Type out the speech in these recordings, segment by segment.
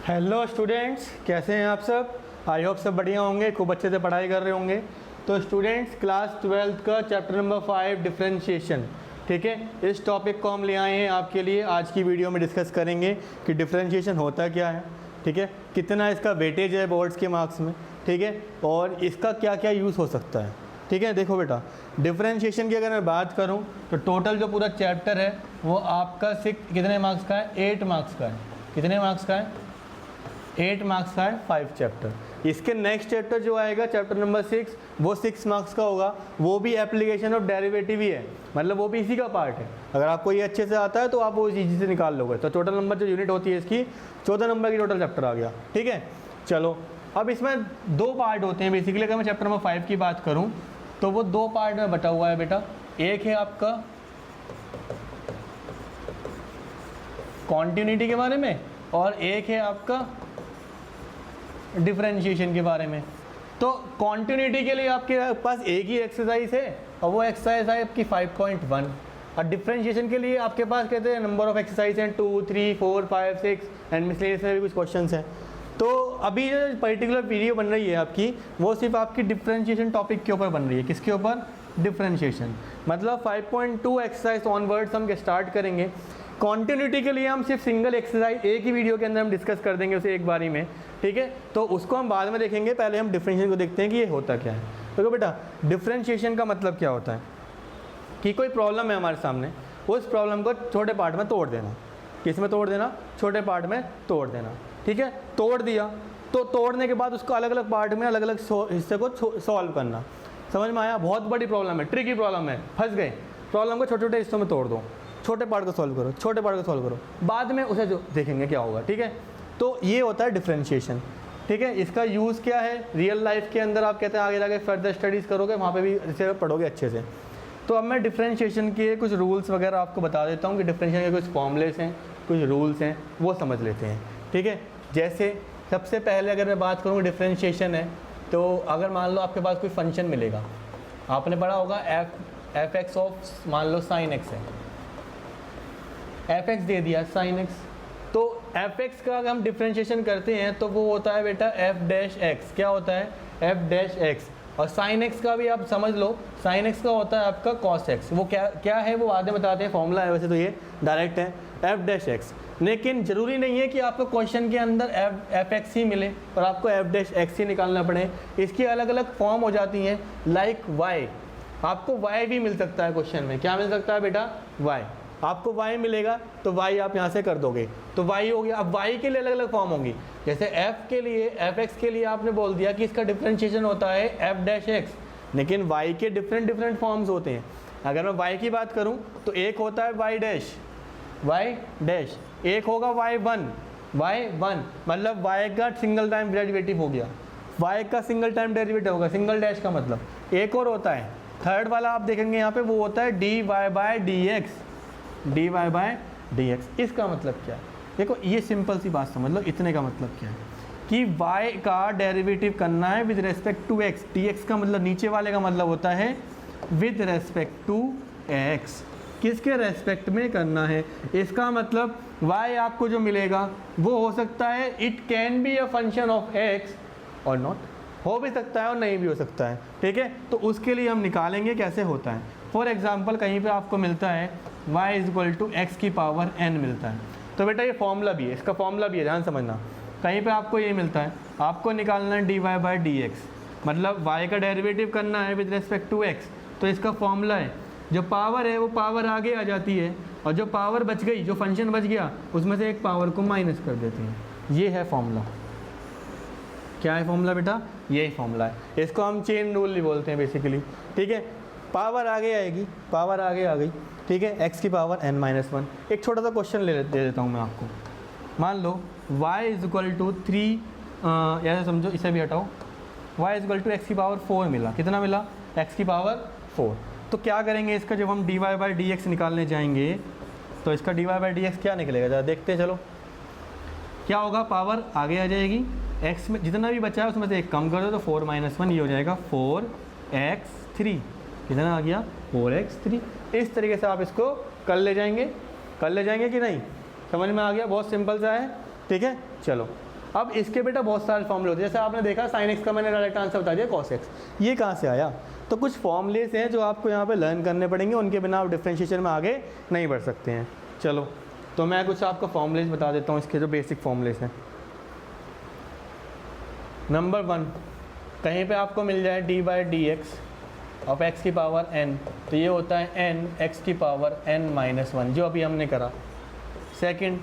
Hello students, कैसे हैं आप सब। आई होप सब बढ़िया होंगे, खूब अच्छे से पढ़ाई कर रहे होंगे। तो स्टूडेंट्स, क्लास 12th का चैप्टर नंबर 5 डिफरेंशिएशन, ठीक है, इस टॉपिक को हम ले आए हैं आपके लिए। आज की वीडियो में डिस्कस करेंगे कि डिफरेंशिएशन होता क्या है, ठीक है, कितना इसका वेटेज है बोर्ड्स के मार्क्स में, ठीक है, और इसका क्या क्या यूज़ हो सकता है, ठीक है। देखो बेटा, डिफरेंशिएशन की अगर मैं बात करूं तो टोटल जो पूरा चैप्टर है वो आपका कितने मार्क्स का है, 8 मार्क्स का है। कितने मार्क्स का है, 8 मार्क्स का है 5 चैप्टर। इसके नेक्स्ट चैप्टर जो आएगा चैप्टर नंबर 6, वो 6 मार्क्स का होगा। वो भी एप्लीकेशन ऑफ डेरिवेटिव ही है, मतलब वो भी इसी का पार्ट है। अगर आपको ये अच्छे से आता है तो आप वो इजी से निकाल लोगे। तो टोटल नंबर जो यूनिट होती है इसकी 14 नंबर की टोटल चैप्टर आ गया, ठीक है। चलो, अब इसमें 2 पार्ट होते हैं बेसिकली। अगर मैं चैप्टर नंबर 5 की बात करूँ तो वो 2 पार्ट में बटा हुआ है बेटा। एक है आपका कॉन्टिन्यूटी के बारे में और एक है आपका डिफरेंशिएशन के बारे में। तो कॉन्टिन्यूटी के लिए आपके पास एक ही एक्सरसाइज है और वो एक्सरसाइज है आपकी 5.1। और डिफरेंशिएशन के लिए आपके पास कहते हैं नंबर ऑफ एक्सरसाइज हैं 2, 3, 4, 5, 6 एंड मिसलेनियस में भी कुछ क्वेश्चंस हैं। तो अभी जो पर्टिकुलर वीडियो बन रही है आपकी, वो सिर्फ आपकी डिफरेंशिएशन टॉपिक के ऊपर बन रही है। किसके ऊपर, डिफरेंशिएशन। मतलब 5.2 एक्सरसाइज ऑनवर्ड्स हम स्टार्ट करेंगे। कॉन्टिन्यूटी के लिए हम सिर्फ सिंगल एक्सरसाइज एक ही वीडियो के अंदर हम डिस्कस कर देंगे उसे एक बारी में, ठीक है। तो उसको हम बाद में देखेंगे, पहले हम डिफरेंशिएशन को देखते हैं कि ये होता क्या है। तो बेटा, डिफरेंशिएशन का मतलब क्या होता है कि कोई प्रॉब्लम है हमारे सामने, उस प्रॉब्लम को छोटे पार्ट में तोड़ देना। किस में तोड़ देना, छोटे पार्ट में तोड़ देना, ठीक है। तोड़ दिया तो तोड़ने के बाद उसको अलग अलग पार्ट में अलग अलग हिस्से को सॉल्व करना। समझ में आया। बहुत बड़ी प्रॉब्लम है, ट्रिकी प्रॉब्लम है, फंस गए। प्रॉब्लम को छोटे छोटे हिस्सों में तोड़ दो, छोटे पार्ट को सॉल्व करो, छोटे पार्ट को सॉल्व करो, बाद में उसे जो देखेंगे क्या होगा, ठीक है। तो ये होता है डिफरेंशिएशन, ठीक है। इसका यूज़ क्या है रियल लाइफ के अंदर, आप कहते हैं आगे जाके फर्दर स्टडीज़ करोगे वहाँ पे भी इसे पढ़ोगे अच्छे से। तो अब मैं डिफरेंशिएशन के कुछ रूल्स वगैरह आपको बता देता हूँ कि डिफरेंशिएशन के कुछ फॉर्मूलेस हैं, कुछ रूल्स हैं, वो समझ लेते हैं, ठीक है। जैसे सबसे पहले अगर मैं बात करूँ डिफरेंशिएशन है, तो अगर मान लो आपके पास कोई फंक्शन मिलेगा, आपने पढ़ा होगा एफ एक्स ऑफ मान लो साइन एक्स है, एफ एक्स दे दिया साइन एक्स। तो एफ एक्स का अगर हम डिफरेंशिएशन करते हैं तो वो होता है बेटा एफ डैश एक्स। क्या होता है, एफ डैश एक्स। और साइन एक्स का भी आप समझ लो, साइन एक्स का होता है आपका कॉस एक्स। वो क्या है वो आधे बताते हैं, फॉर्मूला है वैसे तो ये डायरेक्ट है, एफ डैश एक्स। लेकिन ज़रूरी नहीं है कि आपको क्वेश्चन के अंदर एफ एक्स ही मिले और आपको एफ डैश एक्स ही निकालना पड़े। इसकी अलग अलग फॉर्म हो जाती हैं, लाइक वाई। आपको वाई भी मिल सकता है क्वेश्चन में। क्या मिल सकता है बेटा, वाई। आपको y मिलेगा तो y आप यहाँ से कर दोगे तो y हो गया। अब y के लिए अलग अलग फॉर्म होंगी। जैसे f के लिए, fx के लिए आपने बोल दिया कि इसका डिफरेंशिएशन होता है f डैश x, लेकिन y के डिफरेंट फॉर्म्स होते हैं। अगर मैं y की बात करूँ तो एक होता है y डैश, एक होगा y1 मतलब y का सिंगल टाइम डेरिवेटिव हो गया, y का सिंगल टाइम डेरिवेटिव होगा, सिंगल डैश का मतलब। एक और होता है थर्ड वाला, आप देखेंगे यहाँ पे, वो होता है dy बाय dx। इसका मतलब क्या है, देखो ये सिंपल सी बात समझ लो। इतने का मतलब क्या है कि y का डेरिवेटिव करना है with respect to x। dx का मतलब नीचे वाले का मतलब होता है विद रेस्पेक्ट टू x। किसके रेस्पेक्ट में करना है, इसका मतलब y आपको जो मिलेगा वो हो सकता है, it can be a function of x और नॉट, हो भी सकता है और नहीं भी हो सकता है, ठीक है। तो उसके लिए हम निकालेंगे कैसे होता है। फॉर एग्जाम्पल कहीं पे आपको मिलता है y is equal to x की पावर n मिलता है, तो बेटा ये फॉर्मूला भी है, इसका फॉर्मूला भी है, ध्यान समझना। कहीं पे आपको ये मिलता है, आपको निकालना है dy बाई dx, मतलब y का डेरिवेटिव करना है विद रेस्पेक्ट टू x। तो इसका फॉर्मूला है, जो पावर है वो पावर आगे आ जाती है और जो पावर बच गई, जो फंक्शन बच गया, उसमें से एक पावर को माइनस कर देते हैं। ये है फॉर्मूला। क्या है फॉर्मूला बेटा, यही फॉर्मूला है। इसको हम चेन रूल भी बोलते हैं बेसिकली, ठीक है। पावर आगे आएगी, पावर आगे आ गई, ठीक है, x की पावर n-1। एक छोटा सा क्वेश्चन दे देता हूँ मैं आपको। मान लो y इज इक्वल टू 3, ऐसे समझो, इसे भी हटाओ, y is equal to x की पावर 4 मिला। कितना मिला, x की पावर 4। तो क्या करेंगे इसका, जब हम dy बाई dx निकालने जाएंगे तो इसका dy बाई dx क्या निकलेगा, ज़रा देखते हैं। चलो क्या होगा, पावर आगे आ जाएगी, x में जितना भी बचा है उसमें से एक कम कर दो तो 4 - 1, ये हो जाएगा 4x3। कितना आ गया, 4x3। इस तरीके से आप इसको कर ले जाएंगे कि नहीं, समझ में आ गया। बहुत सिंपल सा है, ठीक है। चलो अब इसके बेटा बहुत सारे फॉर्मूले होते हैं, जैसे आपने देखा साइन एक्स का मैंने डायरेक्ट आंसर बता दिया कॉस एक्स, ये कहाँ से आया? तो कुछ फॉर्मूलेस हैं जो आपको यहाँ पे लर्न करने पड़ेंगे, उनके बिना आप डिफरेंशिएशन में आगे नहीं बढ़ सकते हैं। चलो तो मैं कुछ आपको फॉर्मूलेस बता देता हूँ, इसके जो बेसिक फॉर्मूलेस हैं। नंबर 1, कहीं पे आपको मिल जाए D by d x of x की पावर n, तो ये होता है n एक्स की पावर n-1, जो अभी हमने करा। Second,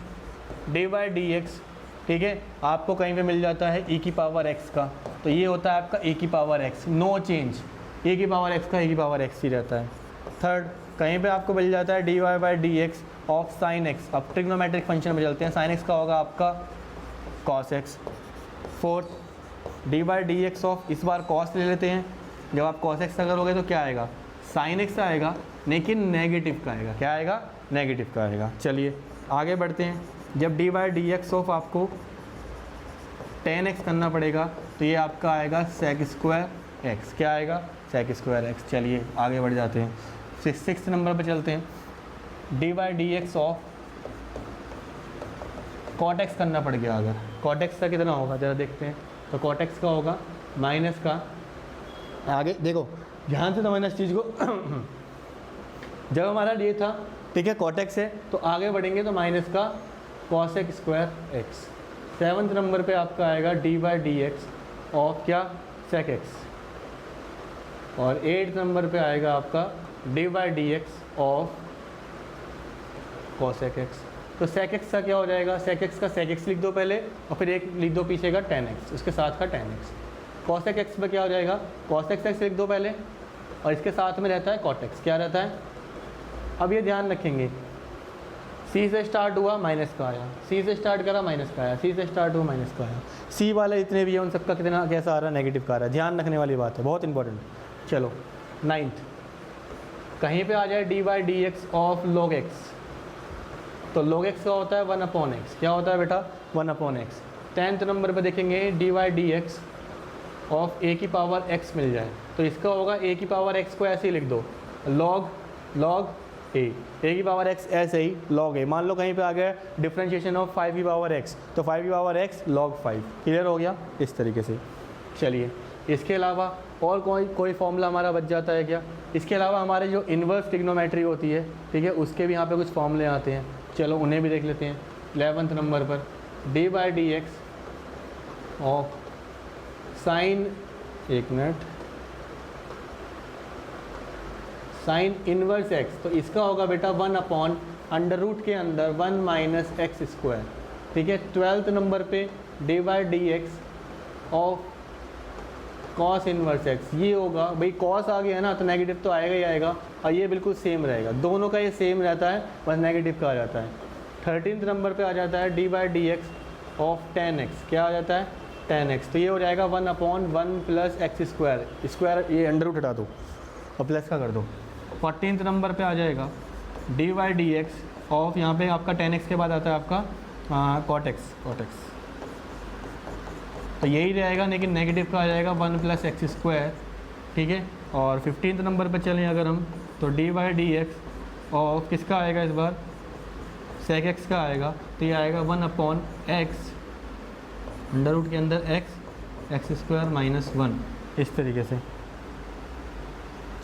D by d x, ठीक है, आपको कहीं पे मिल जाता है e की पावर x का, तो ये होता है आपका e की power x, no change, e की पावर x का e की पावर x ही रहता है। थर्ड, कहीं पे आपको मिल जाता है d y by d x of sine x, अब ट्रिग्नोमेट्रिक फंक्शन में चलते हैं, साइन एक्स का होगा आपका cos x. Fourth, d by d x of, इस बार कॉस ले लेते हैं, जब आप कॉस एक्स का करोगे तो क्या आएगा? साइन एक्स आएगा, लेकिन नेगेटिव का आएगा। क्या आएगा? नेगेटिव का आएगा। चलिए आगे बढ़ते हैं। जब D by d x of आपको टेन एक्स करना पड़ेगा, तो ये आपका आएगा सेक स्क्वायर एक्स। क्या आएगा? Sec square x. चलिए आगे बढ़ जाते हैं, 6 नंबर पर चलते हैं। D by d x of cot x करना पड़ गया, अगर कॉट एक्स का कितना होगा ज़रा देखते हैं, तो कॉट एक्स का होगा माइनस का, आगे देखो ध्यान से समझना इस चीज़ को जब हमारा ये था, ठीक है, कॉट एक्स है, तो आगे बढ़ेंगे तो माइनस का कॉसेक स्क्वायर एक्स। 7 नंबर पे आपका आएगा d by d x of क्या? Sec x. और 8 नंबर पे आएगा आपका d by d x of cosec x. तो सेक एक्स का क्या हो जाएगा? सेक एक्स का सेक एक्स लिख दो पहले, और फिर एक लिख दो पीछे का टेन एक्स, उसके साथ का टेन एक्स। कॉसेक एक्स में क्या हो जाएगा? कॉसेक एक्स लिख दो पहले, और इसके साथ में रहता है कॉट एक्स। क्या रहता है? अब ये ध्यान रखेंगे, सी से स्टार्ट हुआ माइनस का आया, सी से स्टार्ट करा माइनस का आया, सी से स्टार्ट हुआ माइनस का आया, सी वाले जितने भी हैं उन सबका कितना कैसा आ रहा है? नेगेटिव का आ रहा है। ध्यान रखने वाली बात है, बहुत इंपॉर्टेंट। चलो 9th, कहीं पे आ जाए D by d x of log x, तो log x का होता है 1/x। क्या होता है बेटा? 1/x। 10th नंबर पे देखेंगे d y d x of a की पावर x मिल जाए, तो इसका होगा a की पावर x को ऐसे ही लिख दो, log a की पावर x ऐसे ही log a। मान लो कहीं पे आ गया डिफ्रेंशिएशन ऑफ 5 की पावर x, तो 5 की पावर x log 5। क्लियर हो गया इस तरीके से। चलिए इसके अलावा और कोई फॉर्मूला हमारा बच जाता है क्या? इसके अलावा हमारे जो इन्वर्स ट्रिग्नोमेट्री होती है, ठीक है, उसके भी यहाँ पे कुछ फॉर्मूले आते हैं, चलो उन्हें भी देख लेते हैं। 11th नंबर पर D by d x of sign, एक मिनट, साइन इनवर्स एक्स, तो इसका होगा बेटा 1/√, के अंदर 1 माइनस एक्स स्क्वायर। ठीक है। 12th नंबर पे D by d x of cos inverse x, ये होगा भाई कॉस आ गया ना तो नेगेटिव तो आएगा ही आएगा, और ये बिल्कुल सेम रहेगा, दोनों का ये सेम रहता है, बस नेगेटिव का आ जाता है। 13th नंबर पे आ जाता है D by d x of ten x, क्या आ जाता है? टेन एक्स, तो ये हो जाएगा 1/1 प्लस एक्स स्क्वायर, स्क्वायर ये अंडर रूट हटा दो और प्लस का कर दो। 14th नंबर पे आ जाएगा D by d x of, यहाँ पे आपका टेन एक्स के बाद आता है आपका कॉट एक्स, तो यही रहेगा लेकिन नेगेटिव का आ जाएगा 1 प्लस एक्स स्क्वायर। ठीक है। और 15th नंबर पर चलें अगर हम, तो डी बाई डी एक्स और किसका आएगा इस बार? सेक एक्स का आएगा, तो ये आएगा 1/x अंडर रूट के अंदर एक्स स्क्वायर माइनस 1, इस तरीके से।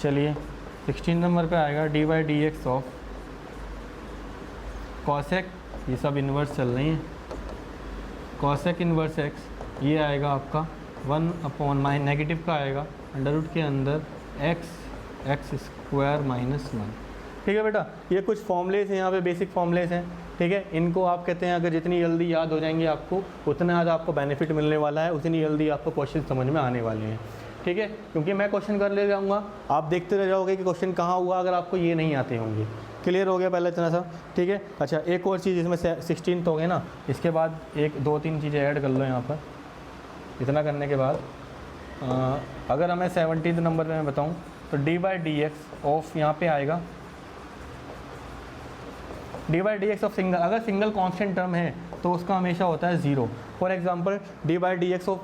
चलिए 16 नंबर पे आएगा d by d x of cosec, ये सब इन्वर्स चल रही हैं, कॉसेक इन्वर्स एक्स, ये आएगा आपका 1/, नेगेटिव का आएगा अंडर रूट के अंदर एक्स स्क्वायर माइनस 1। ठीक है बेटा, ये कुछ फॉर्मूलेस हैं यहाँ पे, बेसिक फॉर्मूलेस हैं। ठीक है, इनको आप कहते हैं अगर जितनी जल्दी याद हो जाएंगे आपको, उतना ज़्यादा आपको बेनिफिट मिलने वाला है, उतनी जल्दी आपको क्वेश्चन समझ में आने वाले हैं। ठीक है, क्योंकि मैं क्वेश्चन कर ले जाऊँगा, आप देखते रह जाओगे कि क्वेश्चन कहाँ हुआ अगर आपको ये नहीं आते होंगे। क्लियर हो गया पहले इतना सा? ठीक है। अच्छा, एक और चीज़, इसमें 16 हो गए ना, इसके बाद 1-2-3 चीज़ें ऐड कर लो यहाँ पर। इतना करने के बाद अगर हमें 17th नंबर पे मैं बताऊं, तो d by d x of यहाँ पे आएगा d by d x of single, अगर सिंगल कांस्टेंट टर्म है तो उसका हमेशा होता है 0। For example D by d x of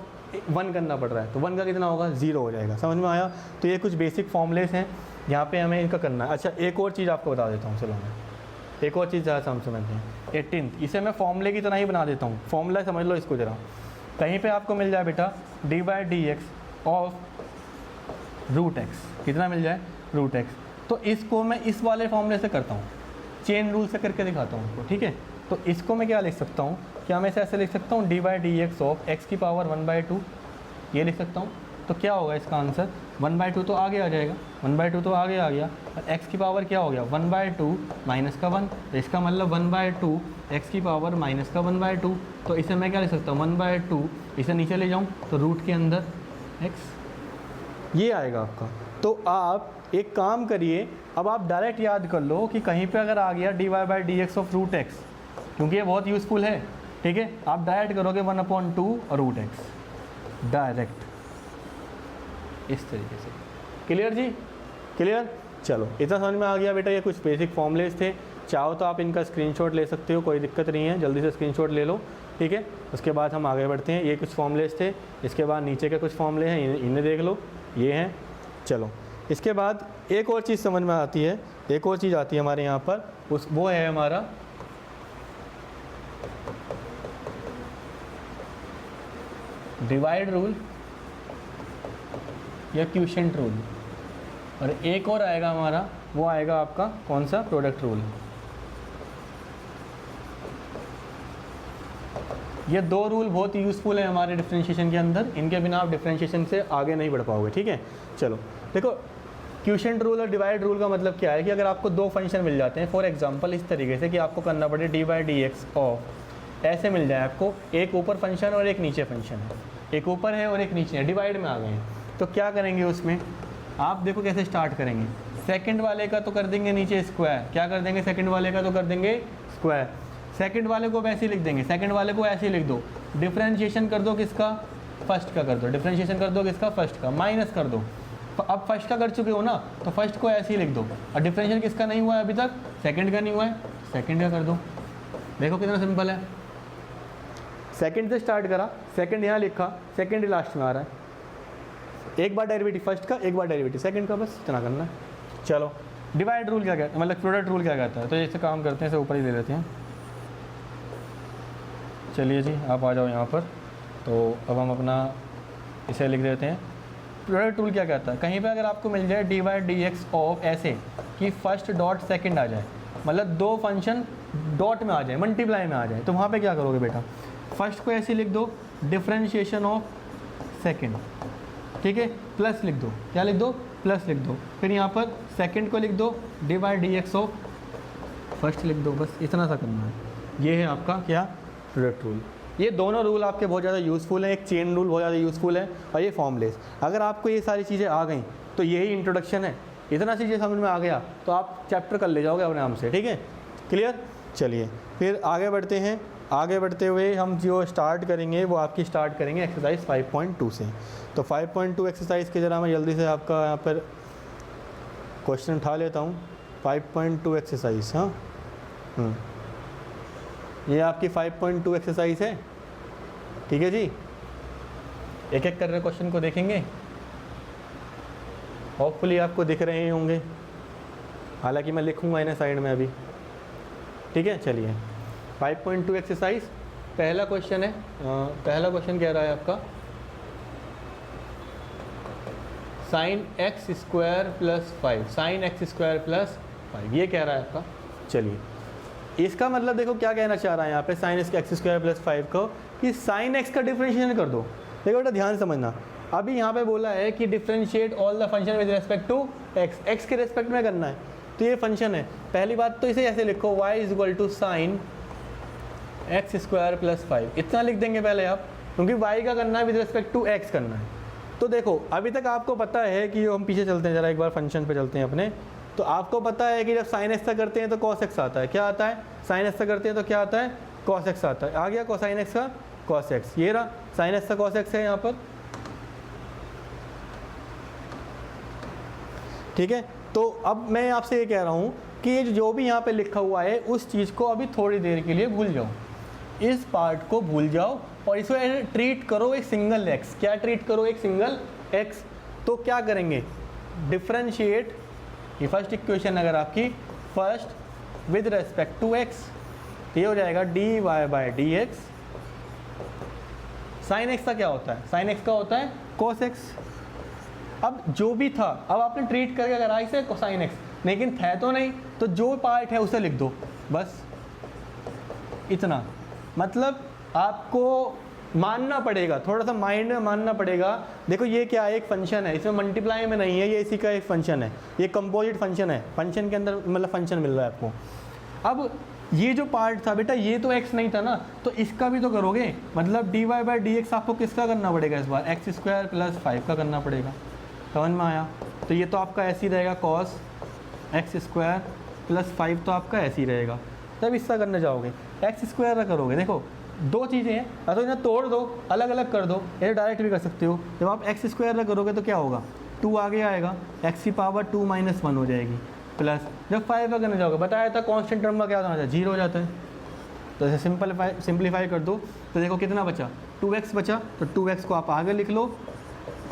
1 करना पड़ रहा है, तो 1 का कितना होगा? 0 हो जाएगा। समझ में आया? तो ये कुछ बेसिक फॉर्मूलेस हैं, यहाँ पे हमें इनका करना है। अच्छा, एक और चीज़ आपको बता देता हूँ, चलो मैं एक और चीज़ ज़्यादा समझते हैं। 18th, इसे मैं फॉर्मूले की तरह ही बना देता हूँ, फॉर्मूला समझ लो इसको ज़रा। कहीं पे आपको मिल जाए बेटा d by d x of root x, कितना मिल जाए रूट एक्स, तो इसको मैं इस वाले फॉर्मूले से करता हूँ, चेन रूल से करके दिखाता हूँ आपको, ठीक है। तो इसको मैं क्या लिख सकता हूँ, क्या मैं इसे ऐसे लिख सकता हूँ D by d x of x की पावर 1/2, ये लिख सकता हूँ। तो क्या होगा इसका आंसर 1/2 तो आगे आ जाएगा, 1/2 तो आगे आ गया, और x की पावर क्या हो गया 1/2 माइनस का 1, तो इसका मतलब 1/2 x की पावर माइनस का 1/2, तो इसे मैं क्या लिख सकता हूँ 1/2, इसे नीचे ले जाऊँ तो रूट के अंदर x, ये आएगा आपका। तो आप एक काम करिए, अब आप डायरेक्ट याद कर लो कि कहीं पे अगर आ गया d y by d x of root x, क्योंकि ये बहुत यूज़फुल है, ठीक है, आप डायरेक्ट करोगे 1/2 और रूट एक्स डायरेक्ट इस तरीके से। क्लियर जी, क्लियर। चलो इतना समझ में आ गया बेटा, ये कुछ बेसिक फॉर्मूलेज थे, चाहो तो आप इनका स्क्रीनशॉट ले सकते हो, कोई दिक्कत नहीं है, जल्दी से स्क्रीनशॉट ले लो, ठीक है। उसके बाद हम आगे बढ़ते हैं, ये कुछ फॉर्मूलेज थे, इसके बाद नीचे के कुछ फॉर्मूले हैं, इन्हें देख लो, ये हैं। चलो इसके बाद एक और चीज़ समझ में आती है, एक और चीज़ आती है हमारे यहाँ पर, वो है हमारा डिवाइड रूल या क्वोशिएंट रूल, और एक और आएगा हमारा, वो आएगा आपका कौन सा, प्रोडक्ट रूल। ये दो रूल बहुत यूज़फुल है हमारे डिफरेंशिएशन के अंदर, इनके बिना आप डिफरेंशिएशन से आगे नहीं बढ़ पाओगे, ठीक है। चलो देखो क्वोशिएंट रूल और डिवाइड रूल का मतलब क्या है कि अगर आपको दो फंक्शन मिल जाते हैं, फॉर एग्जांपल इस तरीके से कि आपको करना पड़े D by d x of, ऐसे मिल जाए आपको, एक ऊपर फंक्शन और एक नीचे फंक्शन है, एक ऊपर है और एक नीचे है, डिवाइड में आ गए हैं, तो क्या करेंगे उसमें, आप देखो कैसे स्टार्ट करेंगे, सेकंड वाले का तो कर देंगे नीचे स्क्वायर, क्या कर देंगे सेकंड वाले का तो कर देंगे स्क्वायर, सेकंड वाले को वैसे ही लिख देंगे, सेकंड वाले को ऐसे ही लिख दो, डिफरेंशिएशन कर दो किसका, फर्स्ट का कर दो, डिफरेंशिएशन कर दो किसका, फर्स्ट का, माइनस कर दो, अब फर्स्ट का कर चुके हो ना, तो फर्स्ट को ऐसे ही लिख दो, और डिफरेंशिएशन किसका नहीं हुआ है अभी तक, सेकंड का नहीं हुआ है, सेकंड का कर दो। देखो कितना सिंपल है, सेकंड से स्टार्ट करा, सेकंड यहाँ लिखा, सेकंड लास्ट में आ रहा है, एक बार डेरिवेटिव फर्स्ट का, एक बार डेरिवेटिव सेकंड का, बस इतना करना है। चलो डिवाइड रूल क्या कहता है, मतलब प्रोडक्ट रूल क्या कहता है, तो ऐसे काम करते हैं, इसे ऊपर ही ले लेते हैं। चलिए जी आप आ जाओ यहाँ पर, तो अब हम अपना इसे लिख देते हैं। प्रोडक्ट रूल क्या कहता है, कहीं पे अगर आपको मिल जाए D by d x of ऐसे कि फर्स्ट डॉट सेकंड आ जाए, मतलब दो फंक्शन डॉट में आ जाए, मल्टीप्लाई में आ जाए, तो वहाँ पे क्या करोगे बेटा, फर्स्ट को ऐसे लिख दो डिफरेंशिएशन ऑफ सेकंड, ठीक है, प्लस लिख दो, क्या लिख दो, प्लस लिख दो, फिर यहाँ पर सेकंड को लिख दो D by d x of first लिख दो, बस इतना सा करना है। ये है आपका क्या, प्रोडक्ट रूल। ये दोनों रूल आपके बहुत ज़्यादा यूज़फुल हैं, एक चेन रूल बहुत ज़्यादा यूज़फुल है, और ये फॉर्मलेस। अगर आपको ये सारी चीज़ें आ गई तो यही इंट्रोडक्शन है, इतना चीज़ें समझ में आ गया तो आप चैप्टर कर ले जाओगे अपने नाम से, ठीक है, क्लियर। चलिए फिर आगे बढ़ते हैं, आगे बढ़ते हुए हम जो स्टार्ट करेंगे वो आपकी स्टार्ट करेंगे एक्सरसाइज 5.2 से। तो 5.2 एक्सरसाइज के ज़रा मैं जल्दी से आपका यहाँ पर क्वेश्चन उठा लेता हूँ। 5.2 एक्सरसाइज, हाँ ये आपकी 5.2 एक्सरसाइज है, ठीक है जी। एक एक कर रहे क्वेश्चन को देखेंगे, होपफुली आपको दिख रहे होंगे, हालांकि मैं लिखूंगा इन्हें साइड में अभी, ठीक है। चलिए 5.2 एक्सरसाइज, पहला क्वेश्चन है, पहला क्वेश्चन कह रहा है आपका sign x square plus 5, sign x square plus 5, ये कह रहा है आपका। चलिए इसका मतलब देखो क्या कहना चाह रहा है यहाँ पे, साइन एक्स स्क्वायर प्लस 5 को, कि साइन एक्स का डिफरेंशिएशन कर दो। देखो बेटा ध्यान समझना, अभी यहाँ पे बोला है कि differentiate all the function with respect to x, x के रिस्पेक्ट में करना है, तो ये फंक्शन है। पहली बात तो इसे ऐसे लिखो y is equal to sine x square plus 5, इतना लिख देंगे पहले आप, क्योंकि y का करना है विद रिस्पेक्ट टू x करना है। तो देखो अभी तक आपको पता है कि हम पीछे चलते हैं, ज़रा एक बार फंक्शन पे चलते हैं अपने, तो आपको पता है कि जब साइन एक्स का करते हैं तो कॉस एक्स आता है, क्या आता है, साइन एक्स का करते हैं तो क्या आता है, कॉस एक्स आता है। आ गया कोसाइन एक्स का कॉस एक्स, ये रहा साइन एक्स का कॉस एक्स है यहाँ पर, ठीक है। तो अब मैं आपसे ये कह रहा हूँ कि ये जो भी यहाँ पे लिखा हुआ है उस चीज़ को अभी थोड़ी देर के लिए भूल जाओ, इस पार्ट को भूल जाओ और इसको ट्रीट करो एक सिंगल एक्स। क्या ट्रीट करो, एक सिंगल एक्स। तो क्या करेंगे, डिफरेंशिएट, ये फर्स्ट इक्वेशन अगर आपकी first with respect to x, ये हो जाएगा d y by d x sine x का क्या होता है, साइन एक्स का होता है कॉस एक्स। अब जो भी था, अब आपने ट्रीट करके अगर आई से कोसाइन एक्स, लेकिन है तो नहीं, तो जो पार्ट है उसे लिख दो बस, इतना। मतलब आपको मानना पड़ेगा, थोड़ा सा माइंड में मानना पड़ेगा। देखो ये क्या है, एक फंक्शन है, इसमें मल्टीप्लाई में नहीं है, ये इसी का एक फंक्शन है, ये कंपोजिट फंक्शन है, फंक्शन के अंदर मतलब फंक्शन मिल रहा है आपको। अब ये जो पार्ट था बेटा, ये तो x नहीं था ना, तो इसका भी तो करोगे, मतलब dy/dx आपको किसका करना पड़ेगा इस बार, x² + 5 का करना पड़ेगा। समझ में आया? तो ये तो आपका ऐसे ही रहेगा, cos x² + 5 तो आपका ऐसे ही रहेगा। तब इसका करने जाओगे x² का करोगे, देखो दो चीज़ें हैं, या तो इन्हें तोड़ दो, अलग अलग कर दो, ये डायरेक्ट भी कर सकते हो। जब आप x² का करोगे तो क्या होगा, 2 आगे आएगा, x⁻2 - 1 हो जाएगी, प्लस जब 5 का करने जाओगे, बताया था कांस्टेंट टर्म का क्या होता है, 0 हो जाता है। तो ऐसे सिंपलीफाई कर दो, तो देखो कितना बचा, 2x बचा, तो 2x को आप आगे लिख लो,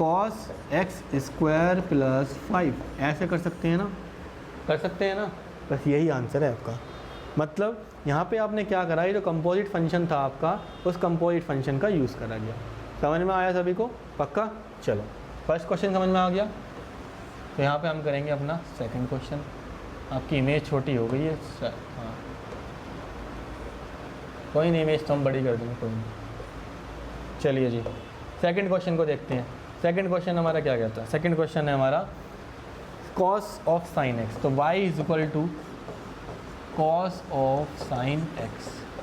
cos x² + 5, ऐसे कर सकते हैं ना, कर सकते हैं ना। बस यही आंसर है आपका। मतलब यहाँ पे आपने क्या करा, ये जो कंपोजिट फंक्शन था आपका, उस कंपोजिट फंक्शन का यूज़ करा गया। समझ में आया सभी को? पक्का? चलो फर्स्ट क्वेश्चन समझ में आ गया। तो यहाँ पे हम करेंगे अपना सेकंड क्वेश्चन। आपकी इमेज छोटी हो गई है, हाँ कोई नहीं, इमेज तो हम बड़ी कर देंगे, कोई नहीं। चलिए जी सेकंड क्वेश्चन को देखते हैं। सेकंड क्वेश्चन हमारा क्या कहता है, सेकंड क्वेश्चन है हमारा cos of sin x, तो y = cos of sin x।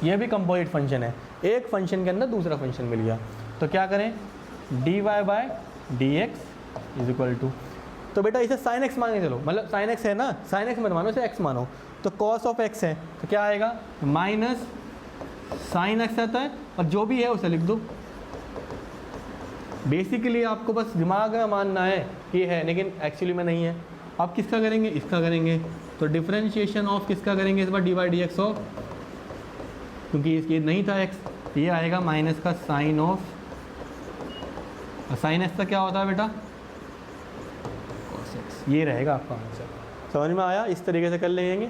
ये भी कंपोजिट फंक्शन है, एक फंक्शन के अंदर दूसरा फंक्शन मिल गया, तो क्या करें, dy/dx = तो बेटा इसे sin x मान के चलो, मतलब sin x है ना, sin x मत मानो, इसे x मानो, तो cos of x है, तो क्या आएगा, माइनस sin x आता है, और जो भी है उसे लिख दो। बेसिकली आपको बस दिमाग में मानना है ये है, लेकिन एक्चुअली में नहीं है। आप किसका करेंगे, इसका करेंगे, तो डिफरेंशिएशन ऑफ किसका करेंगे इस बार, dy/dx ऑफ, क्योंकि ये नहीं था x, ये आएगा माइनस का साइन ऑफ, साइन x का क्या होता है बेटा, cos x। ये रहेगा आपका आंसर। समझ में आया? इस तरीके से कर लेंगे,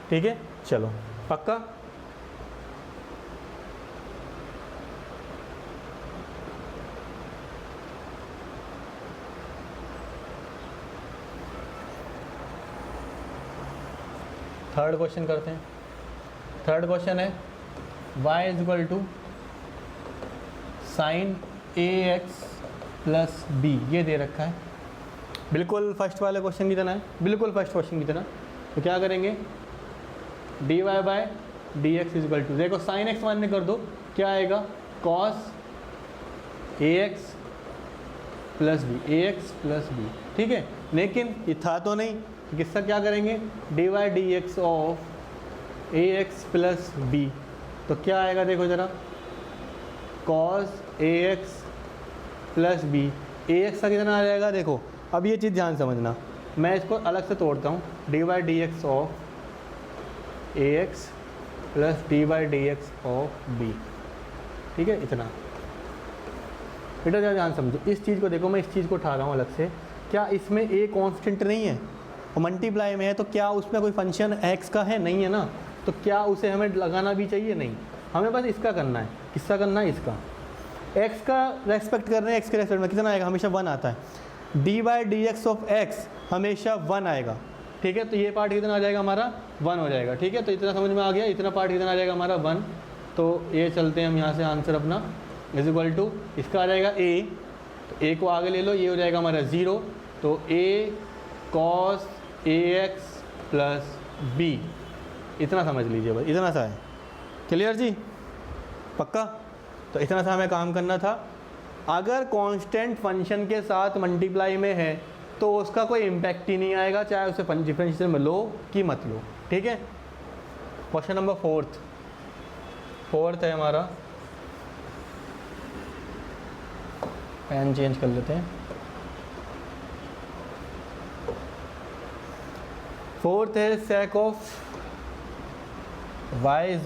ठीक है। चलो पक्का। थर्ड क्वेश्चन करते हैं। थर्ड क्वेश्चन है y = sin ax + b, ये दे रखा है, बिल्कुल फर्स्ट वाले क्वेश्चन की तरह है, बिल्कुल फर्स्ट क्वेश्चन की तरह। तो क्या करेंगे, dy/dx = देखो sin x मानने कर दो, क्या आएगा, cos ax + b, ठीक है। लेकिन ये था तो नहीं, किसका क्या करेंगे, dy/dx ऑफ ax + b, तो क्या आएगा, देखो ज़रा, cos ax + b, ax का कितना आ जाएगा, देखो अब ये चीज़ ध्यान समझना, मैं इसको अलग से तोड़ता हूँ, dy/dx of ax + dy/dx of b, ठीक है, इतना। बेटा ज़रा ध्यान समझो, इस चीज़ को देखो, मैं इस चीज़ को उठा रहा हूँ अलग से, क्या इसमें a कांस्टेंट नहीं है और मल्टीप्लाई में है, तो क्या उसमें कोई फंक्शन x का है, नहीं है ना, तो क्या उसे हमें लगाना भी चाहिए, नहीं, हमें बस इसका करना है। किसका करना है, इसका। x का रेस्पेक्ट कर रहे हैं, x के रेस्पेक्ट में कितना आएगा, हमेशा 1 आता है, dy/dx ऑफ x हमेशा 1 आएगा, ठीक है। तो ये पार्ट कितना आ जाएगा हमारा, 1 हो जाएगा, ठीक है। तो इतना समझ में आ गया, इतना पार्ट कितना आ जाएगा हमारा, 1। तो ये चलते हैं हम यहाँ से आंसर अपना, = इसका आ जाएगा a, तो a को आगे ले लो, ये हो जाएगा हमारा 0, तो a cos ax + b, इतना समझ लीजिए बस, इतना सा है। क्लियर जी, पक्का? तो इतना सा हमें काम करना था। अगर कांस्टेंट फंक्शन के साथ मल्टीप्लाई में है तो उसका कोई इम्पैक्ट ही नहीं आएगा, चाहे उसे डिफरेंशिएशन में लो कि मत लो, ठीक है। क्वेश्चन नंबर फोर्थ है हमारा, पेन चेंज कर लेते हैं। फोर्थ है sec ऑफ y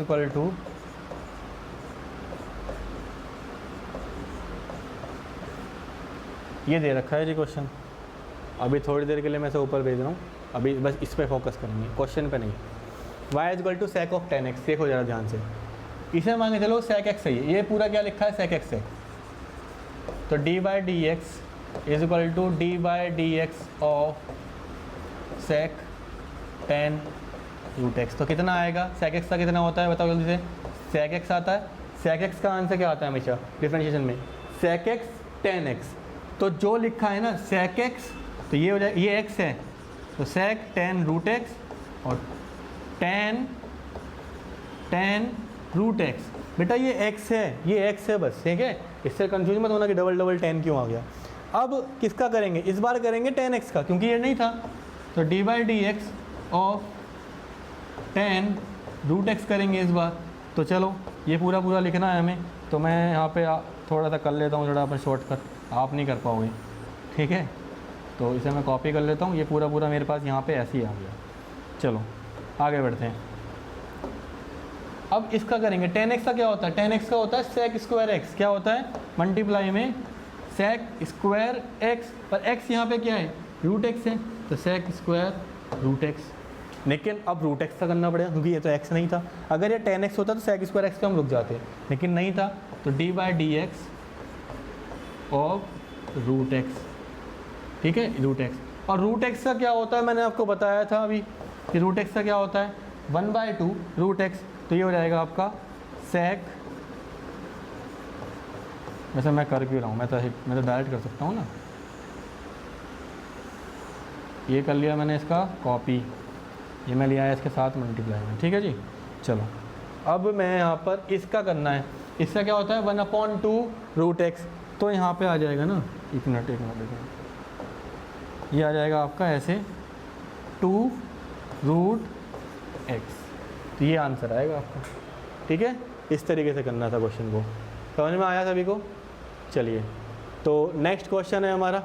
= ये दे रखा है जी क्वेश्चन। अभी थोड़ी देर के लिए मैं इसे ऊपर भेज रहा हूँ, अभी बस इस पे फोकस करेंगे, क्वेश्चन पे नहीं। y = sec ऑफ 10x, देखो ज़रा ध्यान से, इसे मांगे चलो sec x है, ये पूरा क्या लिखा है, sec x है, तो d by d x is equal to d by d x of sec ten root x. तो कितना आएगा, सेक एक्स का कितना होता है बताओ जल्दी से। सेक एक्स आता है, सेक एक्स का आंसर क्या आता है हमेशा डिफरेंशिएशन में, सेक एक्स टेन एक्स। तो जो लिखा है ना सेक एक्स, तो ये हो जाए, ये एक्स है तो सेक टेन रूट एक्स और टेन रूट एक्स। बेटा ये एक्स है, ये एक्स है बस, ठीक है, इससे कंफ्यूज मत होना कि डबल डबल टेन क्यों आ गया। अब किसका करेंगे, इस बार करेंगे टेन एक्स का क्योंकि ये नहीं था। तो d by d x of ten root x करेंगे इस बार। तो चलो ये पूरा लिखना है हमें, तो मैं यहाँ पे थोड़ा सा कर लेता हूँ, थोड़ा अपन शॉर्टकट, आप नहीं कर पाओगे, ठीक है। तो इसे मैं कॉपी कर लेता हूँ, ये पूरा मेरे पास यहाँ पे ऐसे ही आ गया। चलो आगे बढ़ते हैं। अब इसका करेंगे, टेन एक्स का क्या होता है, टेन एक्स का होता है सेक स्क्वायर एक्स, क्या होता है मल्टीप्लाई में सेक स्क्वायर एक्स, पर एक्स यहाँ पे क्या है रूट एक्स है, तो सेक स्क्वायर रूट एक्स। लेकिन अब रूट एक्स का करना पड़ेगा क्योंकि ये तो एक्स नहीं था। अगर ये टेन एक्स होता तो सेक स्क्वायर एक्स पे हम रुक जाते, लेकिन नहीं था, तो d by d x of root x, ठीक है, रूट एक्स। और रूट एक्स का क्या होता है मैंने आपको बताया था अभी कि रूट एक्स का क्या होता है 1/2 रूट एक्स। तो ये हो जाएगा आपका सेक, वैसे मैं कर क्यों रहा हूँ, मैं तो डायरेक्ट कर सकता हूँ ना, ये कर लिया मैंने इसका कॉपी, ये मैं लिया है इसके साथ मल्टीप्लाई में, ठीक है जी। चलो अब मैं यहाँ पर इसका करना है, इसका क्या होता है 1/2 रूट एक्स। तो यहाँ पे आ जाएगा ना, एक मिनट ये आ जाएगा आपका ऐसे 2 रूट एक्स। तो ये आंसर आएगा आपका, ठीक है। इस तरीके से करना था क्वेश्चन को, समझ में आया सभी को। चलिए तो नेक्स्ट क्वेश्चन है हमारा,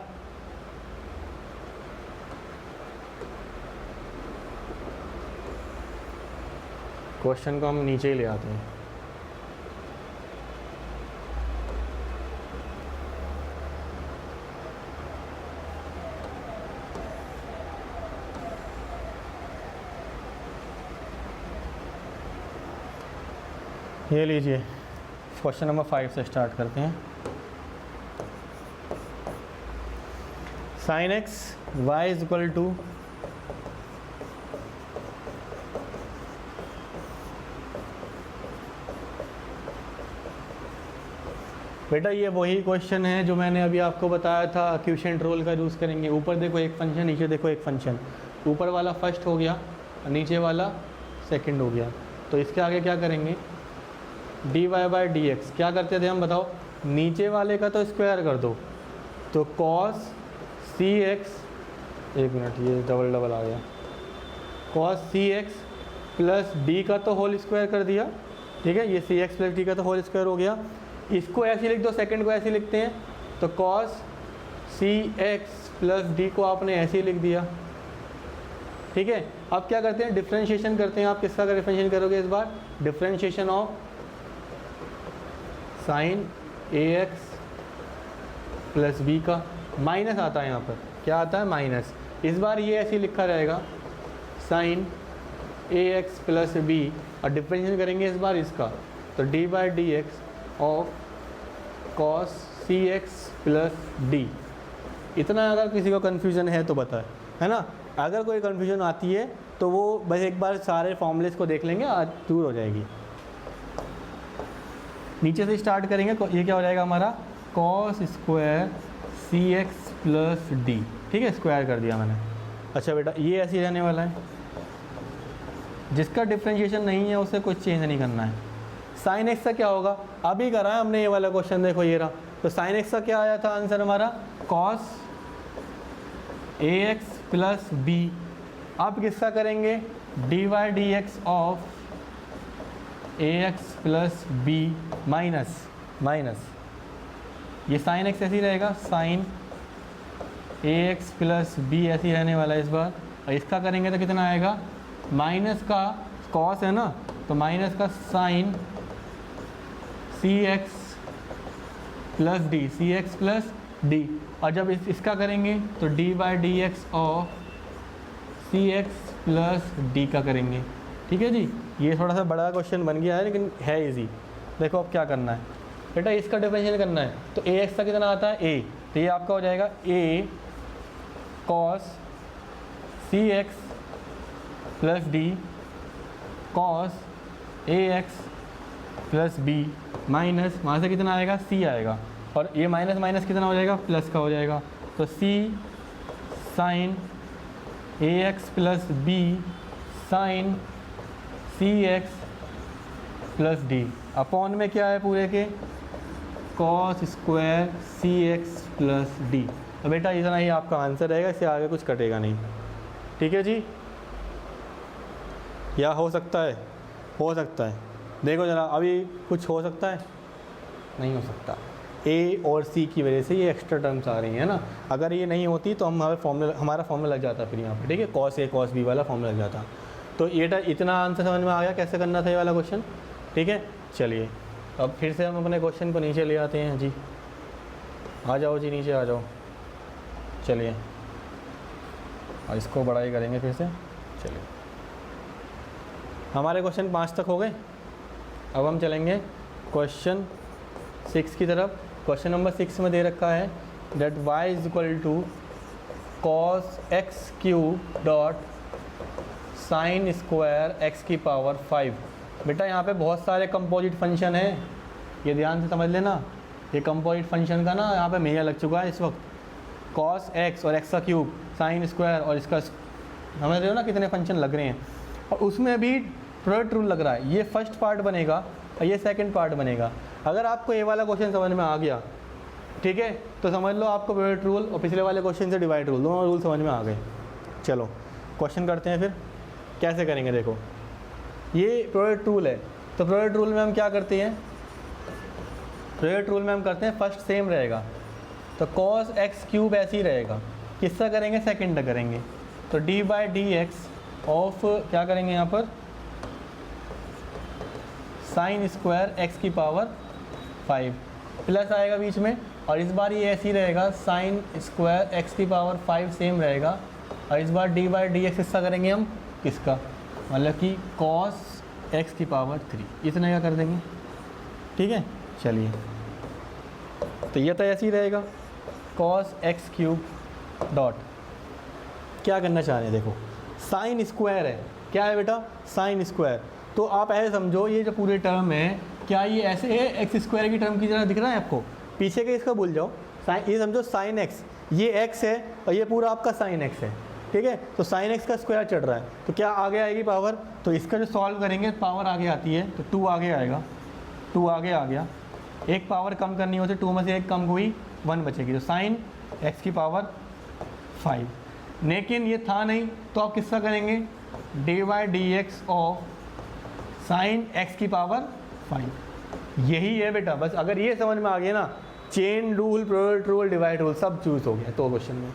क्वेश्चन को हम नीचे ही ले आते हैं। ये लीजिए क्वेश्चन नंबर 5 से स्टार्ट करते हैं। Sine x y is equal to बेटा ये वही क्वेश्चन है जो मैंने अभी आपको बताया था, क्वोशिएंट रूल का यूज़ करेंगे। ऊपर देखो एक फंक्शन, नीचे देखो एक फंक्शन, ऊपर वाला फर्स्ट हो गया, नीचे वाला सेकंड हो गया। तो इसके आगे क्या करेंगे, d y by d x. क्या करते थे हम बताओ, नीचे वाले का तो स्क्वायर कर दो, तो कॉस सी एक्स, एक मिनट ये डबल आ गया, cos c x plus d का तो होल स्क्वायर कर दिया, ठीक है, ये सी एक्स प्लस डी का तो होल स्क्वायर हो गया। इसको ऐसे लिख दो, सेकंड को ऐसे लिखते हैं, तो cos c x plus D को आपने ऐसे ही लिख दिया, ठीक है। अब क्या करते हैं, डिफ्रेंशिएशन करते हैं। आप किसका डिफ्रेंशिएशन करोगे इस बार, differentiation of sine a x plus b का, माइनस आता है यहाँ पर, क्या आता है माइनस। इस बार ये ऐसे लिखा रहेगा sine a x plus b, और डिफ्रेंशिएशन करेंगे इस बार इसका, तो d by d x of cos c x plus d. इतना अगर किसी को कन्फ्यूज़न है तो बताए, है ना। अगर कोई कन्फ्यूजन आती है तो वो बस एक बार सारे फॉर्मूलेस को देख लेंगे, आज दूर हो जाएगी। नीचे से स्टार्ट करेंगे, ये क्या हो जाएगा हमारा कॉस स्क्वायर सी एक्स प्लस डी, ठीक है, स्क्वायर कर दिया मैंने। अच्छा बेटा ये ऐसे ही रहने वाला है, जिसका डिफ्रेंशिएशन नहीं है उसे कुछ चेंज नहीं करना है। साइन एक्स का क्या होगा, अभी करा है हमने ये वाला क्वेश्चन, देखो ये रहा। तो साइन एक्स का क्या आया था आंसर हमारा, cos a x plus b. अब किसका करेंगे, d y d x of a x plus b minus ये साइन एक्स ऐसे ही रहेगा, sine a x plus b ऐसे ही रहने वाला है इस बार। और इसका करेंगे तो कितना आएगा, माइनस का कॉस है ना, तो माइनस का sine c x plus d, c x plus d. और जब इसका करेंगे तो d by d x of c x plus d का करेंगे, ठीक है जी। ये थोड़ा सा बड़ा क्वेश्चन बन गया है लेकिन है इजी। देखो अब क्या करना है, बेटा इसका डिफरेंशियल करना है तो ए एक्स का कितना आता है ए, तो ये आपका हो जाएगा ए cos c x plus D cos a x plus b minus वहाँ से कितना आएगा सी आएगा, और ये माइनस माइनस कितना हो जाएगा प्लस का हो जाएगा, तो सी sign a x plus B sign c x plus D upon में क्या है पूरे के कॉस स्क्वायर सी एक्स प्लस डी। तो बेटा इतना ही आपका आंसर रहेगा, इससे आगे कुछ कटेगा नहीं। ठीक है जी, या हो सकता है, हो सकता है, देखो ज़रा अभी कुछ हो सकता है, नहीं हो सकता। ए और सी की वजह से ये एक्स्ट्रा टर्म्स आ रही हैं ना, अगर ये नहीं होती तो हमारा फॉर्मूला लग जाता फिर यहाँ पे। ठीक है, कॉस ए कॉस बी वाला फॉर्मूला लग जाता। तो ये इतना आंसर समझ में आ गया कैसे करना था ये वाला क्वेश्चन। ठीक है, चलिए अब फिर से हम अपने क्वेश्चन को नीचे ले आते हैं जी। आ जाओ जी, नीचे आ जाओ। चलिए और इसको बड़ा ही करेंगे फिर से। चलिए, हमारे क्वेश्चन 5 तक हो गए। अब हम चलेंगे क्वेश्चन 6 की तरफ। क्वेश्चन नंबर 6 में दे रखा है that y is equal to cos x cube dot sine square x की पावर 5। बेटा यहाँ पे बहुत सारे कंपोजिट फंक्शन हैं, ये ध्यान से समझ लेना। ये कंपोजिट फंक्शन का ना यहाँ पे मेजर लग चुका है इस वक्त। कॉस एक्स और एक्स का क्यूब, साइन स्क्वायर और इसका, समझ रहे हो ना कितने फंक्शन लग रहे हैं। और उसमें भी प्रोडक्ट रूल लग रहा है। ये फर्स्ट पार्ट बनेगा और ये सेकंड पार्ट बनेगा। अगर आपको ये वाला क्वेश्चन समझ में आ गया, ठीक है, तो समझ लो आपको प्रोडक्ट रूल और पिछले वाले क्वेश्चन से डिवाइड रूल, दोनों रूल समझ में आ गए। चलो क्वेश्चन करते हैं फिर। कैसे करेंगे देखो, ये प्रोडक्ट रूल है, तो प्रोडक्ट रूल में हम क्या करते हैं, प्रोडक्ट रूल में हम करते हैं फर्स्ट सेम रहेगा, तो कॉस एक्स क्यूब ऐसे ही रहेगा। किसका करेंगे, सेकंड करेंगे, तो d by d x of क्या करेंगे यहाँ पर साइन स्क्वायर एक्स की पावर 5 प्लस आएगा बीच में, और इस बार ये ऐसे ही रहेगा साइन स्क्वायर एक्स की पावर 5 सेम रहेगा, और इस बार डी बाई डी एक्स किसका करेंगे हम, किसका, मतलब कि कॉस एक्स की पावर 3, इतना क्या कर देंगे। ठीक है, चलिए तो ये तो ऐसे ही रहेगा कॉस एक्स क्यूब डॉट, क्या करना चाह रहे हैं देखो, साइन स्क्वायर है, क्या है बेटा साइन स्क्वायर। तो आप ऐसे समझो ये जो पूरे टर्म है, क्या ये ऐसे है एक्स स्क्वायर की टर्म की तरह दिख रहा है आपको, पीछे के इसका भूल जाओ, साइन, ये समझो साइन एक्स, ये एक्स है और ये पूरा आपका साइन एक्स है। ठीक है, तो साइन एक्स का स्क्वायर चढ़ रहा है, तो क्या आगे आएगी पावर, तो इसका जो सॉल्व करेंगे पावर आगे आती है, तो 2 आगे आएगा, 2 आगे आ गया, एक पावर कम करनी होती, 2 में से एक कम हुई, 1 बचेगी, तो साइन एक्स की पावर 5। लेकिन ये था नहीं, तो आप किसका करेंगे, D by d x of sine x की पावर 5। यही है बेटा, बस अगर ये समझ में आ गया ना, chain rule, product rule, divide rule सब चूज हो गया तो क्वेश्चन में।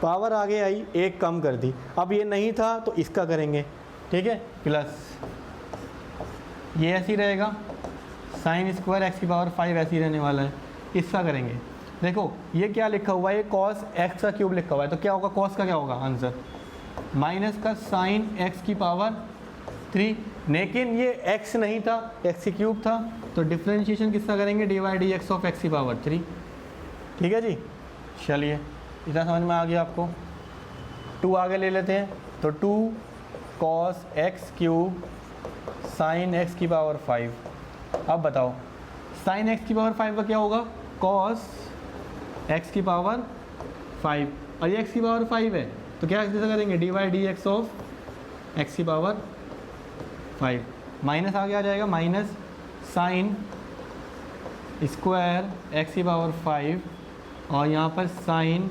पावर आगे आई, एक कम कर दी, अब ये नहीं था तो इसका करेंगे। ठीक है, प्लस ये ऐसे ही रहेगा, साइन स्क्वायर एक्स की पावर 5 ऐसे ही रहने वाला है, इसका करेंगे। देखो ये क्या लिखा हुआ है, ये कॉस एक्स का क्यूब लिखा हुआ है, तो क्या होगा, कॉस का क्या होगा आंसर, माइनस का साइन एक्स की पावर 3, लेकिन ये एक्स नहीं था, एक्स की क्यूब था, तो डिफ्रेंशिएशन किसका करेंगे, D by d x of x की पावर 3। ठीक है जी, चलिए इतना समझ में आ गया आपको। 2 आगे ले लेते हैं, तो 2 cos x cube sign x की पावर 5। अब बताओ साइन एक्स की पावर 5 का क्या होगा, कॉस एक्स की पावर 5, और ये एक्स की पावर 5 है, तो क्या कैसे करेंगे, D by d x of x की पावर 5, माइनस आगे आ जाएगा, माइनस साइन स्क्वायर एक्स की पावर 5 और यहाँ पर साइन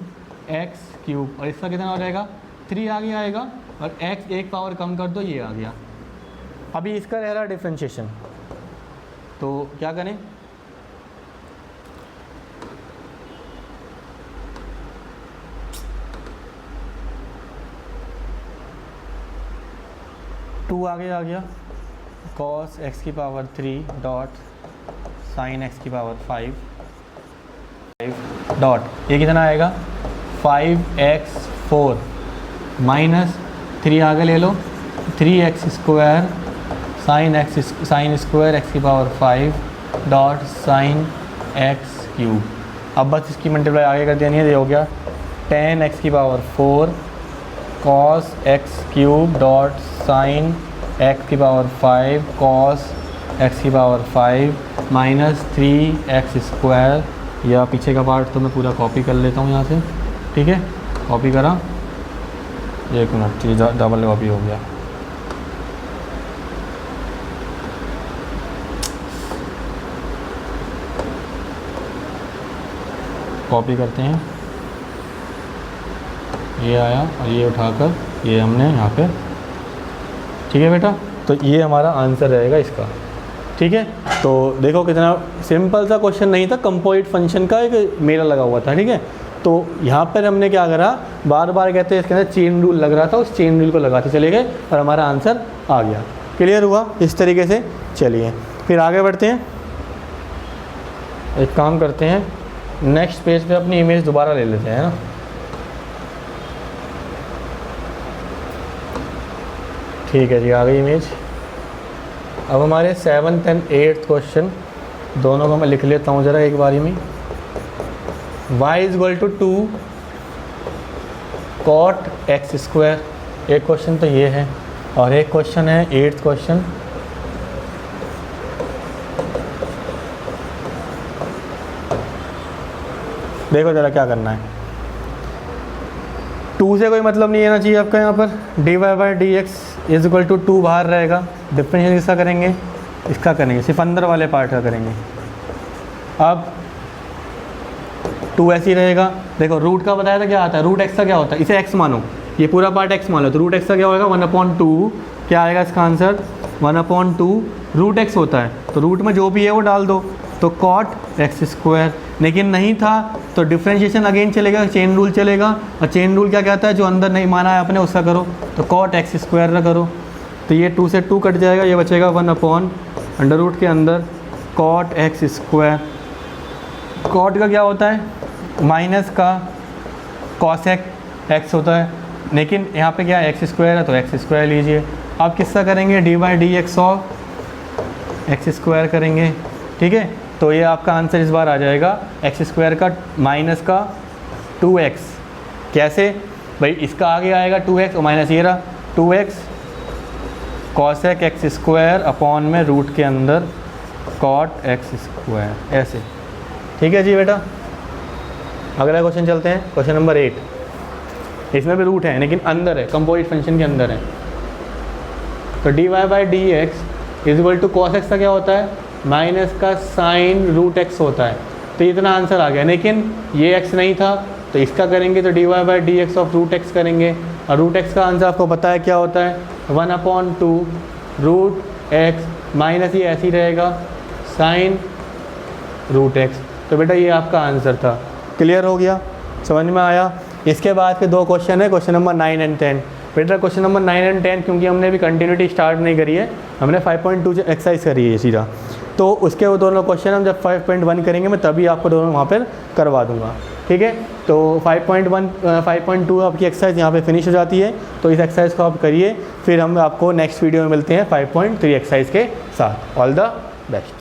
एक्स क्यूब, और इसका कितना हो जाएगा 3 आगे आएगा, और एक्स एक पावर कम कर दो, ये आ गया। अभी इसका रह रहा डिफ्रेंशिएशन, तो क्या करें, टू आगे आ गया, कॉस एक्स की पावर 3 डॉट साइन एक्स की पावर 5 डॉट, ये कितना आएगा 5x4 माइनस 3 आगे ले लो, 3x square sine square x की power 5 dot sine x cube. अब बस इसकी मल्टीप्लाई आगे कर देनी है, ये हो गया 10x की power 4 cos x cube dot sine x की पावर 5 कॉस एक्स की पावर 5 माइनस 3x स्क्वायर। या पीछे का पार्ट तो मैं पूरा कॉपी कर लेता हूँ यहाँ से, ठीक है, कॉपी करा, 1 मिनट, ये डबल कॉपी हो गया। कॉपी करते हैं, ये आया और ये उठाकर ये हमने यहाँ पे, ठीक है बेटा। तो ये हमारा आंसर रहेगा इसका, ठीक है। तो देखो कितना सिंपल सा क्वेश्चन नहीं था, कंपोजिट फंक्शन का एक मेला लगा हुआ था, ठीक है। तो यहाँ पर हमने क्या करा, बार बार कहते हैं इसके अंदर चेन रूल लग रहा था, उस चेन रूल को लगाते चले गए और हमारा आंसर आ गया। क्लियर हुआ इस तरीके से। चलिए फिर आगे बढ़ते हैं, एक काम करते हैं, नेक्स्ट पेज पे अपनी इमेज दोबारा ले लेते हैं ना। ठीक है जी, आ गई इमेज। अब हमारे 7th and 8th क्वेश्चन दोनों को मैं लिख लेता हूँ ज़रा एक बारी में। y = 2 cot x स्क्वायर, एक क्वेश्चन तो ये है, और एक क्वेश्चन है 8th क्वेश्चन, देखो ज़रा क्या करना है। 2 से कोई मतलब नहीं आना चाहिए आपका, यहाँ पर dy/dx = 2 बाहर रहेगा। डिफरेंशियल किसका करेंगे, इसका करेंगे, सिर्फ अंदर वाले पार्ट का करेंगे। अब 2 ऐसे ही रहेगा। देखो रूट का बताया था क्या आता है, रूट एक्स का क्या होता है, इसे x मानो, ये पूरा पार्ट x मान लो, तो रूट एक्स का क्या होगा 1/2, क्या आएगा इसका आंसर 1/2 रूट एक्स होता है। तो रूट में जो भी है वो डाल दो, तो कॉट एक्स स्क्वायर। लेकिन नहीं था तो डिफ्रेंशिएशन अगेन चलेगा, चेन रूल चलेगा, और चेन रूल क्या कहता है, जो अंदर नहीं माना है अपने उसका करो, तो कॉट एक्स स्क्वायर का करो। तो ये 2 से 2 कट जाएगा, ये बचेगा 1/√, के अंदर कॉट एक्स स्क्वायर। कॉट का क्या होता है, माइनस का कॉसेक एक्स होता है, लेकिन यहाँ पे क्या है एक्स स्क्वायर है तो एक्स स्क्वायर लीजिए। अब किसका करेंगे, dy/dx ऑफ एक्स स्क्वायर करेंगे, ठीक है। तो ये आपका आंसर इस बार आ जाएगा एक्स स्क्वायर का माइनस का 2x। कैसे भाई, इसका आगे आएगा 2x और माइनस ये रहा 2x cosec x square upon में रूट के अंदर कॉट एक्स स्क्वायर, ऐसे, ठीक है जी बेटा। अगला क्वेश्चन चलते हैं, क्वेश्चन नंबर 8। इसमें भी रूट है लेकिन अंदर है, कंपोजिट फंक्शन के अंदर है। तो dy/dx = cos x का क्या होता है, माइनस का साइन रूट एक्स होता है। तो इतना आंसर आ गया, लेकिन ये x नहीं था तो इसका करेंगे, तो dy/dx ऑफ रूट एक्स करेंगे, और रूट एक्स का आंसर आपको पता है क्या होता है 1/2 रूट एक्स, माइनस ये ऐसे ही रहेगा साइन रूट एक्स। तो बेटा ये आपका आंसर था। क्लियर हो गया, समझ में आया। इसके बाद के 2 क्वेश्चन है, क्वेश्चन नंबर 9 and 10। बेटा क्वेश्चन नंबर 9 and 10 क्योंकि हमने अभी कंटिन्यूटी स्टार्ट नहीं करी है, हमने 5.2 एक्सरसाइज करी है सीधा, तो उसके वो दोनों क्वेश्चन हम जब 5.1 करेंगे मैं तभी आपको दोनों वहाँ पर करवा दूँगा, ठीक है। तो 5.2 आपकी एक्सरसाइज यहाँ पे फिनिश हो जाती है, तो इस एक्सरसाइज को आप करिए, फिर हम आपको नेक्स्ट वीडियो में मिलते हैं 5.3 एक्सरसाइज के साथ। All the best.